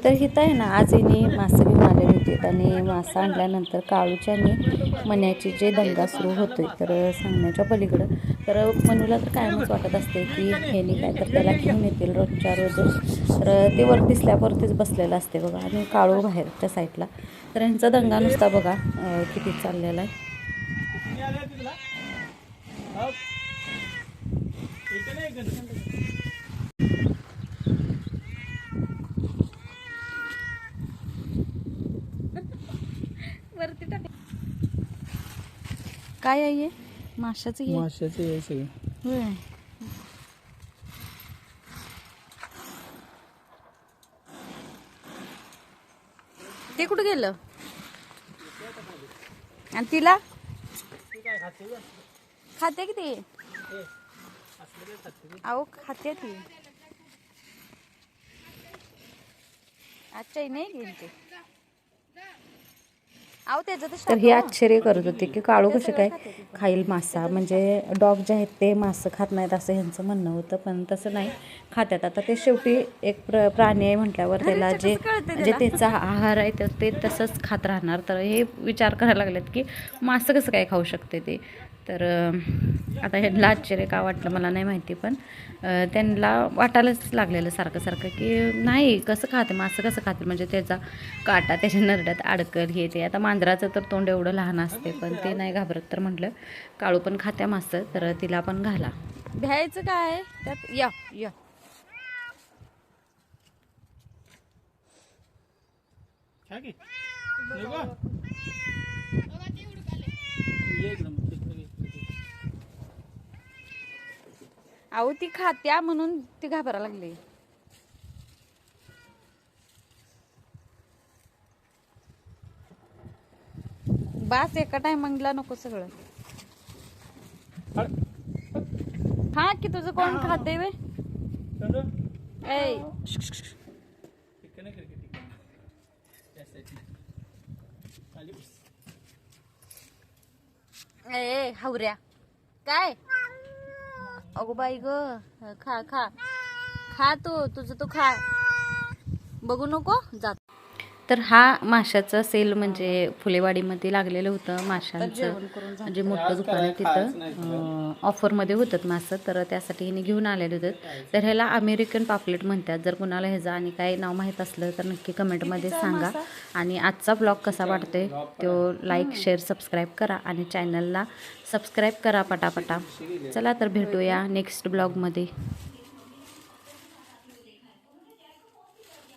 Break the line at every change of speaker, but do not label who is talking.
तर इथं आहे ना आज हिने मासे घेऊन आलेले होते आणि मासा आणल्यानंतर काळूच्याने मण्याची जे दंगा सुरू होतोय तर सांगण्याच्या पलीकडं तर मनूला तर कायमच वाटत असते की ह्यानी काय तर त्याला घेऊन येतील रोजच्या रोजच. तर ते वरती स्लॅबवरतीच बसलेलं असते बघा आणि काळू बाहेरच्या साईडला. तर ह्यांचा दंगा नुसता बघा किती चाललेला आहे. वरती टाक. काय आहे माशाचं हे?
माशाचं हे सगळं.
होय. ते कुठं गेलं आणि तिला खाते की ते? अहो खाते ती. अच्छा नाही घेईन ते. तर हे आश्चर्य करत होते की काळू कसं काय खाईल मासा, म्हणजे डॉग जे आहेत ते मासे खात नाहीत असं ह्यांचं म्हणणं होतं, पण तसं नाही, खात्यात. आता ते शेवटी एक प्राणी आहे म्हटल्यावर त्याला जे म्हणजे त्याचा आहार आहे तर ते तसंच खात राहणार. तर हे विचार करायला लागलेत की मासं कसं काय खाऊ शकते ते. तर आता ह्यांना आश्चर्य का वाटलं मला नाही माहिती, पण त्यांना वाटायलाच लागलेलं सारखं सारखं की नाही कसं खाते मासं, कसं खाते, म्हणजे त्याचा काटा त्याच्या नरड्यात अडकल हे ते. आता मांजराचं तर तोंड एवढं लहान असते पण ते नाही घाबरत. तर म्हटलं काळू पण खात्या मासं तर तिला पण घाला. भ्यायचं काय त्यात? या या अहो ती खात्या म्हणून ती घाबरा लागली. बास एका टायमिंगला नको सगळं. हा की तुझं कोण खाते वे? ए हावऱ्या काय? अगो बाई ग, खा खा खा, तुझं तू खा, बघू नको जात. तर हा माशाचा सेल म्हणजे फुलेवाडीमध्ये लागलेलं होतं माशांचं, म्हणजे मोठं दुकान आहे तिथं ऑफरमध्ये होतं मासं. तर त्यासाठी हिने घेऊन आलेले होते. तर ह्याला अमेरिकन पापलेट म्हणतात. जर कुणाला ह्याचं आणि काही नाव माहीत असलं तर नक्की कमेंटमध्ये सांगा. आणि आजचा ब्लॉग कसा वाटतोय तो लाईक शेअर सबस्क्राईब करा आणि चॅनलला सबस्क्राईब करा पटापटा. चला तर भेटूया नेक्स्ट ब्लॉगमध्ये.